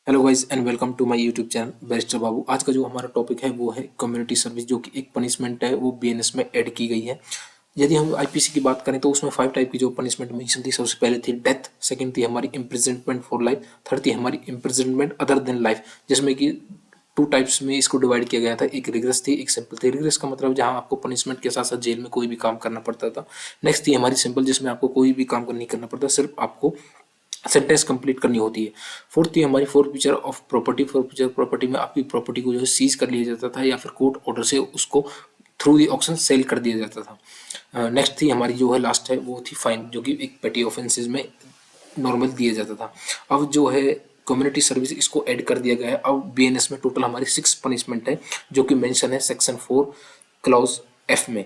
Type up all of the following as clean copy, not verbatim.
Hello guys and welcome to my YouTube channel Barrister Babu. आज का जो हमारा टॉपिक है वो है कम्युनिटी सर्विस, जो कि एक पनिशमेंट है, वो बीएनएस में ऐड की गई है। यदि हम आईपीसी की बात करें तो उसमें 5 टाइप की जो पनिशमेंट मेंशन थी। सबसे पहले थी डेथ, सेकंड थी हमारी इम्प्रिजनमेंट फॉर लाइफ, थर्ड थी हमारी इम्प्रिजनमेंट अदर देन लाइफ, जिसमें कि 2 टाइप्स में इसको डिवाइड किया गया था। एक रिग्रेस थी, एक सिंपल थी। रिग्रेस का मतलब जहां आपको पनिशमेंट के साथ साथ जेल में कोई भी काम करना पड़ता था। नेक्स्ट थी हमारी सिंपल, जिसमें आपको कोई भी काम नहीं करना पड़ता, सिर्फ आपको सेंटेंस कंप्लीट करनी होती है। फोर्थ थी हमारी forfeiture of property. Forfeiture property में आपकी प्रॉपर्टी को जो है सीज कर लिया जाता था या फिर कोर्ट ऑर्डर से उसको थ्रू दी ऑक्शन सेल कर दिया जाता था। नेक्स्ट थी हमारी जो है लास्ट है वो थी फाइन, जो कि एक पेटी ऑफेंसेस में नॉर्मल दिया जाता था। अब जो है कम्युनिटी सर्विस इसको ऐड कर दिया गया है। अब बीएनएस में टोटल हमारी 6 पनिशमेंट है, जो कि मेंशन है सेक्शन 4 क्लॉज एफ में।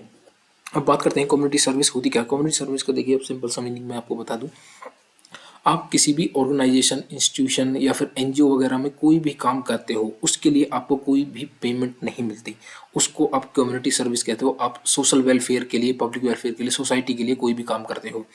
अब बात करते हैं कम्युनिटी सर्विस होती क्या। कम्युनिटी सर्विस को देखिए, अब सिंपल सा मीनिंग मैं आपको बता दूं। आप किसी भी ऑर्गेनाइजेशन, इंस्टीट्यूशन या फिर एनजीओ वगैरह में कोई भी काम करते हो, उसके लिए आपको कोई भी पेमेंट नहीं मिलती, उसको आप कम्युनिटी सर्विस कहते हो। आप सोशल वेलफेयर के लिए, पब्लिक वेलफेयर के लिए, सोसाइटी के लिए कोई भी काम करते हो।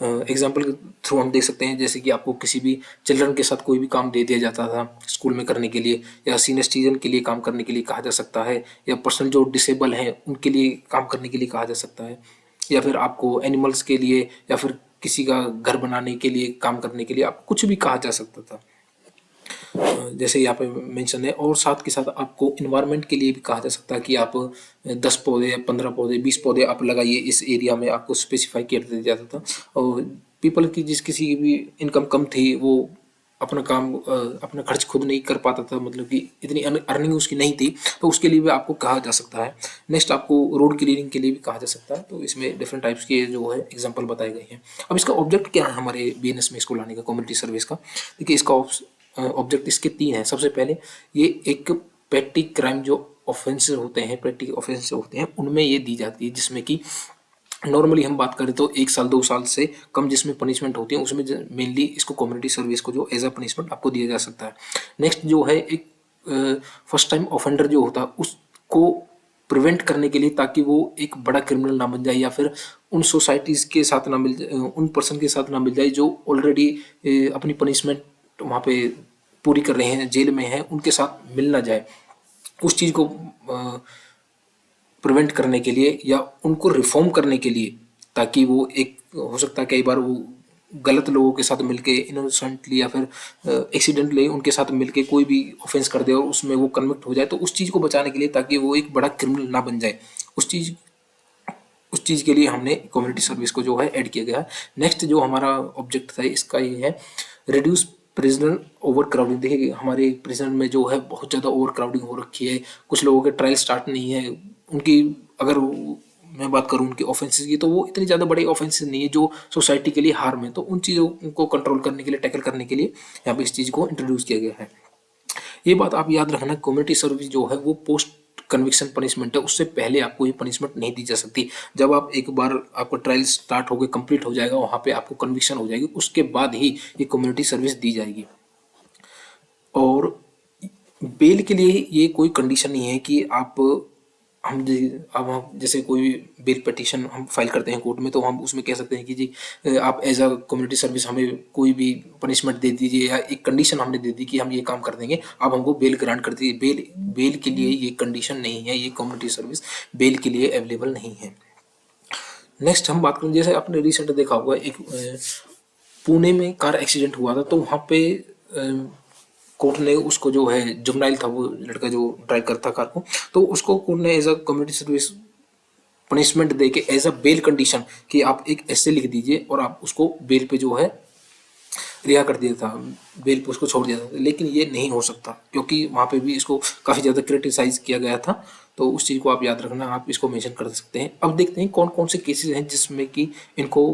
एग्जाम्पल के थ्रू हम देख सकते हैं, जैसे कि आपको किसी भी चिल्ड्रन के साथ कोई भी काम दे दिया जाता था स्कूल में करने के लिए, या सीनियर सिटीजन के लिए काम करने के लिए कहा जा सकता है, या पर्सन जो डिसेबल हैं उनके लिए काम करने के लिए कहा जा सकता है, या फिर आपको एनिमल्स के लिए या फिर किसी का घर बनाने के लिए काम करने के लिए आपको कुछ भी कहा जा सकता था, जैसे यहाँ पे मेंशन है। और साथ के साथ आपको इन्वायरमेंट के लिए भी कहा जा सकता है कि आप 10 पौधे, 15 पौधे, 20 पौधे आप लगाइए इस एरिया में, आपको स्पेसिफाई कर दिया जाता था। और पीपल की जिस किसी की भी इनकम कम थी, वो अपना काम अपना खर्च खुद नहीं कर पाता था, मतलब कि इतनी अर्निंग उसकी नहीं थी, तो उसके लिए भी आपको कहा जा सकता है। नेक्स्ट आपको रोड क्लीनिंग के लिए भी कहा जा सकता है। तो इसमें डिफरेंट टाइप्स के जो है एग्जांपल बताए गए हैं। अब इसका ऑब्जेक्ट क्या है हमारे बीएनएस में इसको लाने का, कम्युनिटी सर्विस का। देखिए, इसका ऑब्जेक्ट इसके 3 हैं। सबसे पहले ये एक पेटी क्राइम जो ऑफेंस होते हैं, पेटी ऑफेंस होते हैं, उनमें ये दी जाती है, जिसमें कि नॉर्मली हम बात करें तो 1 साल 2 साल से कम जिसमें पनिशमेंट होती है, उसमें मेनली इसको कम्युनिटी सर्विस को जो एज अ पनिशमेंट आपको दिया जा सकता है। नेक्स्ट जो है एक फर्स्ट टाइम ऑफेंडर जो होता है उसको प्रिवेंट करने के लिए, ताकि वो एक बड़ा क्रिमिनल ना बन जाए, या फिर उन सोसाइटीज़ के साथ ना मिल जाए, उन पर्सन के साथ ना मिल जाए जो ऑलरेडी अपनी पनिशमेंट वहाँ पे पूरी कर रहे हैं, जेल में हैं, उनके साथ मिल ना जाए। उस चीज़ को प्रिवेंट करने के लिए या उनको रिफॉर्म करने के लिए, ताकि वो एक हो सकता है कई बार वो गलत लोगों के साथ मिलके इनोसेंटली या फिर एक्सीडेंटली उनके साथ मिलके कोई भी ऑफेंस कर दे और उसमें वो कन्विक्ट हो जाए, तो उस चीज़ को बचाने के लिए, ताकि वो एक बड़ा क्रिमिनल ना बन जाए, उस चीज़ के लिए हमने कम्युनिटी सर्विस को जो है ऐड किया गया है। नेक्स्ट जो हमारा ऑब्जेक्ट था इसका ये है रिड्यूस प्रिजनर ओवर क्राउडिंग। देखिए, हमारे प्रिजन में जो है बहुत ज़्यादा ओवर क्राउडिंग हो रखी है, कुछ लोगों के ट्रायल स्टार्ट नहीं है, उनकी अगर मैं बात करूं उनके ऑफेंसेस की, तो वो इतनी ज़्यादा बड़े ऑफेंसेस नहीं है जो सोसाइटी के लिए हार्म है। तो उन चीज़ों को कंट्रोल करने के लिए, टैकल करने के लिए यहाँ पे इस चीज़ को इंट्रोड्यूस किया गया है। ये बात आप याद रखना, कम्युनिटी सर्विस जो है वो पोस्ट कन्विक्शन पनिशमेंट है, उससे पहले आपको ये पनिशमेंट नहीं दी जा सकती। जब आप एक बार आपका ट्रायल स्टार्ट हो गया, कंप्लीट हो जाएगा, वहाँ पे आपको कन्विक्शन हो जाएगी, उसके बाद ही ये कम्युनिटी सर्विस दी जाएगी। और बेल के लिए ये कोई कंडीशन नहीं है कि आप अब हम जैसे कोई बेल पिटीशन हम फाइल करते हैं कोर्ट में, तो हम उसमें कह सकते हैं कि जी आप एज अ कम्युनिटी सर्विस हमें कोई भी पनिशमेंट दे दीजिए, या एक कंडीशन हमने दे दी कि हम ये काम कर देंगे, आप हमको बेल ग्रांट कर दीजिए। बेल के लिए ये कंडीशन नहीं है, ये कम्युनिटी सर्विस बेल के लिए अवेलेबल नहीं है। नेक्स्ट हम बात करें, जैसे आपने रिसेंट देखा होगा एक पुणे में कार एक्सीडेंट हुआ था, तो वहाँ पे कोर्ट ने उसको जो है जुवेनाइल था वो लड़का जो ड्राइव करता कार को, तो उसको कोर्ट ने as a community service punishment दे के एज अ बेल कंडीशन कि आप एक ऐसे लिख दीजिए और आप उसको बेल पे जो है रिहा कर दिया था, बेल पे उसको छोड़ दिया था। लेकिन ये नहीं हो सकता, क्योंकि वहाँ पे भी इसको काफ़ी ज़्यादा क्रिटिसाइज किया गया था। तो उस चीज़ को आप याद रखना, आप इसको मेंशन कर सकते हैं। अब देखते हैं कौन कौन से केसेस हैं जिसमें कि इनको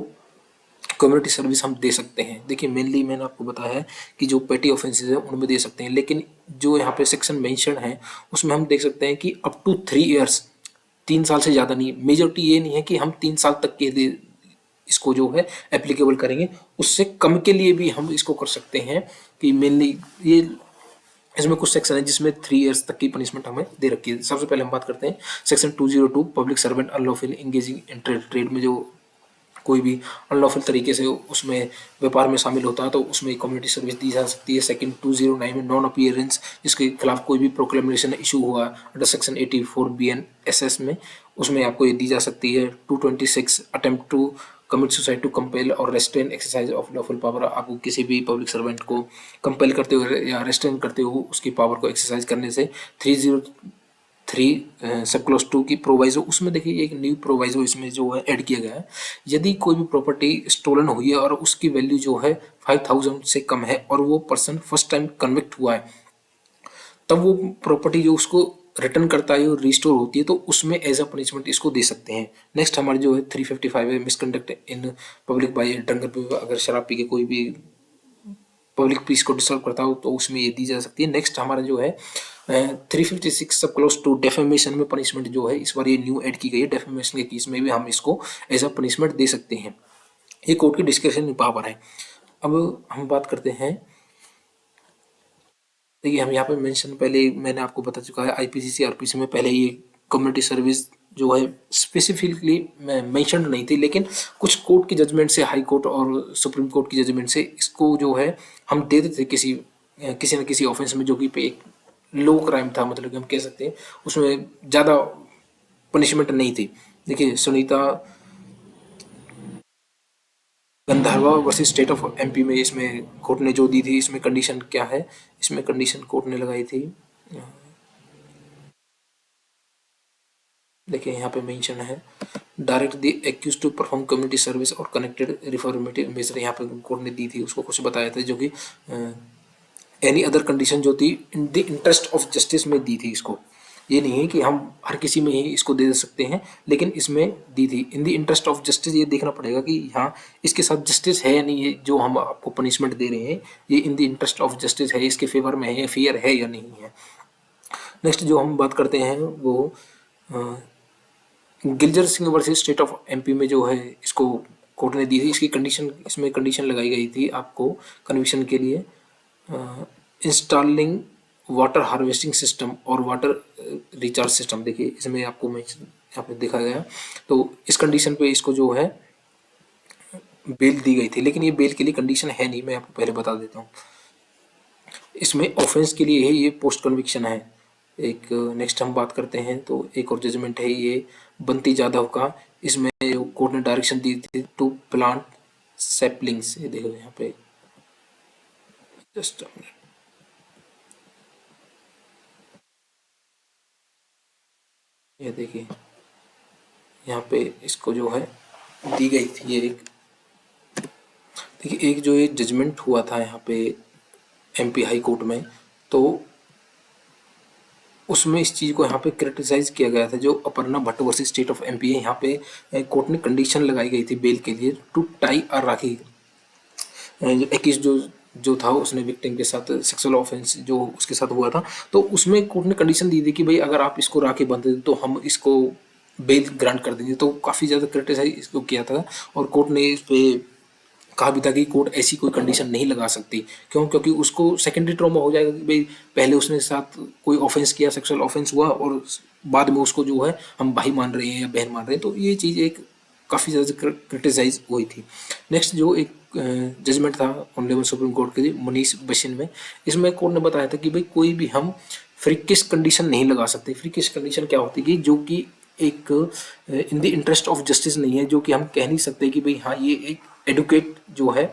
कम्युनिटी सर्विस हम दे सकते हैं। देखिए, मेनली मैंने आपको बताया है कि जो पेटी ऑफेंसेस है उनमें दे सकते हैं, लेकिन जो यहाँ पे सेक्शन मेंशन है उसमें हम देख सकते हैं कि अप टू 3 ईयर्स, 3 साल से ज़्यादा नहीं। मेजोरिटी ये नहीं है कि हम 3 साल तक के लिए इसको जो है एप्लीकेबल करेंगे, उससे कम के लिए भी हम इसको कर सकते हैं। कि मेनली ये इसमें कुछ सेक्शन है जिसमें 3 ईयर्स तक की पनिशमेंट हमें दे रखी है। सबसे पहले हम बात करते हैं section 202 public servant unlawful engaging in trade में जो कोई भी अनलॉफुल तरीके से उसमें व्यापार में शामिल होता है तो उसमें कम्युनिटी सर्विस दी जा सकती है। सेकंड 209 में नॉन अपीयरेंस, जिसके खिलाफ कोई भी प्रोक्लेमेशन इशू हुआ अंडर सेक्शन 84 BNSS में, उसमें आपको ये दी जा सकती है। 226 attempt to commit suicide to compel और restrain exercise of lawful power, आपको किसी भी पब्लिक सर्वेंट को कंपेल करते हुए या रेस्ट्रेन करते हुए उसकी पावर को एक्सरसाइज करने से। 303 सब क्लोज 2 की प्रोवाइजो, उसमें देखिए एक न्यू प्रोवाइजो इसमें जो है ऐड किया गया है। यदि कोई भी प्रॉपर्टी स्टोलन हुई है और उसकी वैल्यू जो है 5000 से कम है और वो पर्सन फर्स्ट टाइम कन्विक्ट हुआ है, तब वो प्रॉपर्टी जो उसको रिटर्न करता है और रिस्टोर होती है तो उसमें एज अ पनिशमेंट इसको दे सकते हैं। नेक्स्ट हमारे जो है 355 है misconduct in public by drunkard, अगर शराब पी के कोई भी पब्लिक पीस को डिस्टर्ब करता हो तो उसमें ये दी जा सकती है। नेक्स्ट हमारा जो है 356 सब क्लोज टू डेफेमेशन में पनिशमेंट जो है इस बार ये न्यू ऐड की गई है। डेफेमेशन के केस में भी हम इसको एज अ पनिशमेंट दे सकते हैं। ये कोर्ट की डिस्क्रिप्शन पावर है। अब हम बात करते हैं, देखिए हम यहाँ पे मेंशन पहले मैंने आपको बता चुका है, आईपीसी आरपीसी में पहले ये कम्युनिटी सर्विस जो है स्पेसिफिकली मेंशन नहीं थी, लेकिन कुछ कोर्ट की जजमेंट से, हाई कोर्ट और सुप्रीम कोर्ट की जजमेंट से इसको जो है हम दे देते थे किसी न किसी ऑफेंस में, जो कि पे एक लो क्राइम था, मतलब कि हम कह सकते हैं उसमें ज़्यादा पनिशमेंट नहीं थी। देखिए Sunita Gandharva versus State of MP में इसमें कोर्ट ने जो दी थी, इसमें कंडीशन क्या है, इसमें कंडीशन कोर्ट ने लगाई थी, देखिए यहाँ पे मेंशन है, direct the accused to perform community service और कनेक्टेड रिफॉर्मेटिव मेजर, यहाँ पे कोर्ट ने दी थी, उसको कुछ बताया था, जो कि एनी अदर कंडीशन जो थी in the interest of justice में दी थी इसको। ये नहीं है कि हम हर किसी में ही इसको दे सकते हैं, लेकिन इसमें दी थी in the interest of justice. ये देखना पड़ेगा कि हाँ इसके साथ जस्टिस है या नहीं है, जो हम आपको पनिशमेंट दे रहे हैं ये in the interest of justice है, इसके फेवर में है या फेयर है या नहीं है। नेक्स्ट जो हम बात करते हैं वो Giljar Singh versus State of MP में जो है इसको कोर्ट ने दी थी। इसकी कंडीशन, इसमें कंडीशन लगाई गई थी आपको कन्विक्शन के लिए, इंस्टॉलिंग वाटर हार्वेस्टिंग सिस्टम और वाटर रिचार्ज सिस्टम। देखिए इसमें आपको मैं यहाँ पे देखा गया, तो इस कंडीशन पे इसको जो है बेल दी गई थी, लेकिन ये बेल के लिए कंडीशन है नहीं, मैं आपको पहले बता देता हूँ। इसमें ऑफेंस के लिए है, ये पोस्ट कन्विक्शन है। एक नेक्स्ट हम बात करते हैं तो एक और जजमेंट है ये बंटी जाधव का, इसमें कोर्ट ने डायरेक्शन दी थी टू प्लांट सैपलिंग्स। ये देखो यहाँ पे जस्ट ये देखिए यहाँ पे इसको जो है दी गई थी ये एक, देखिए एक जो ये जजमेंट हुआ था यहाँ पे एमपी हाई कोर्ट में, तो उसमें इस चीज़ को यहाँ पे क्रिटिसाइज किया गया था। जो Aparna Bhatt versus State of MP है, यहाँ पे कोर्ट ने कंडीशन लगाई गई थी बेल के लिए टू टाई और राखी। एक्यूज जो था उसने विक्टिम के साथ सेक्सुअल ऑफेंस जो उसके साथ हुआ था, तो उसमें कोर्ट ने कंडीशन दी थी कि भाई अगर आप इसको राखी बांध दें तो हम इसको बेल ग्रांट कर देंगे। तो काफ़ी ज़्यादा क्रिटिसाइज इसको किया था और कोर्ट ने इस पे कहा भी था कि कोर्ट ऐसी कोई कंडीशन नहीं लगा सकती। क्यों? क्योंकि उसको सेकेंडरी ट्रॉमा हो जाएगा कि भाई पहले उसने साथ कोई ऑफेंस किया, सेक्सुअल ऑफेंस हुआ और बाद में उसको जो है हम भाई मान रहे हैं या बहन मान रहे हैं, तो ये चीज़ एक काफ़ी ज़्यादा क्रिटिसाइज हुई थी। नेक्स्ट जो एक जजमेंट था ऑनरेबल सुप्रीम कोर्ट के मनीष बशिन में, इसमें कोर्ट ने बताया था कि भाई कोई भी हम फ्रीकिश कंडीशन नहीं लगा सकते। फ्रीकिश कंडीशन क्या होती है, जो कि एक in the interest of justice नहीं है, जो कि हम कह नहीं सकते कि भाई हाँ ये एक एडुकेट जो है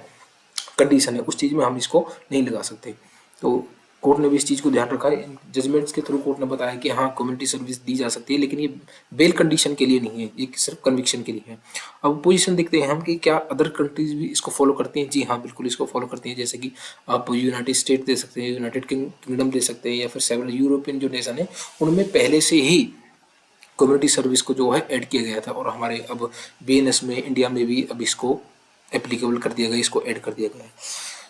कंडीशन है, उस चीज़ में हम इसको नहीं लगा सकते। तो कोर्ट ने भी इस चीज़ को ध्यान रखा है। जजमेंट्स के थ्रू कोर्ट ने बताया कि हाँ कम्युनिटी सर्विस दी जा सकती है, लेकिन ये बेल कंडीशन के लिए नहीं है, ये सिर्फ कन्विक्शन के लिए है। अब पोजीशन देखते हैं हम कि क्या अदर कंट्रीज भी इसको फॉलो करती हैं। जी हाँ, बिल्कुल इसको फॉलो करती हैं। जैसे कि आप यूनाइटेड स्टेट दे सकते हैं, यूनाइटेड किंगडम दे सकते हैं, या फिर सेवरल यूरोपियन जो नेशन है उनमें पहले से ही कम्युनिटी सर्विस को जो है ऐड किया गया था, और हमारे अब बीएनएस में इंडिया में भी अब इसको एप्लीकेबल कर दिया गया, इसको ऐड कर दिया गया है।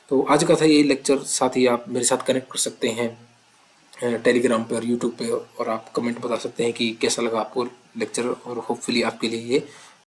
तो आज का था ये लेक्चर। साथ ही आप मेरे साथ कनेक्ट कर सकते हैं टेलीग्राम पे और यूट्यूब पे, और आप कमेंट बता सकते हैं कि कैसा लगा आपको लेक्चर, और होपफुली आपके लिए ये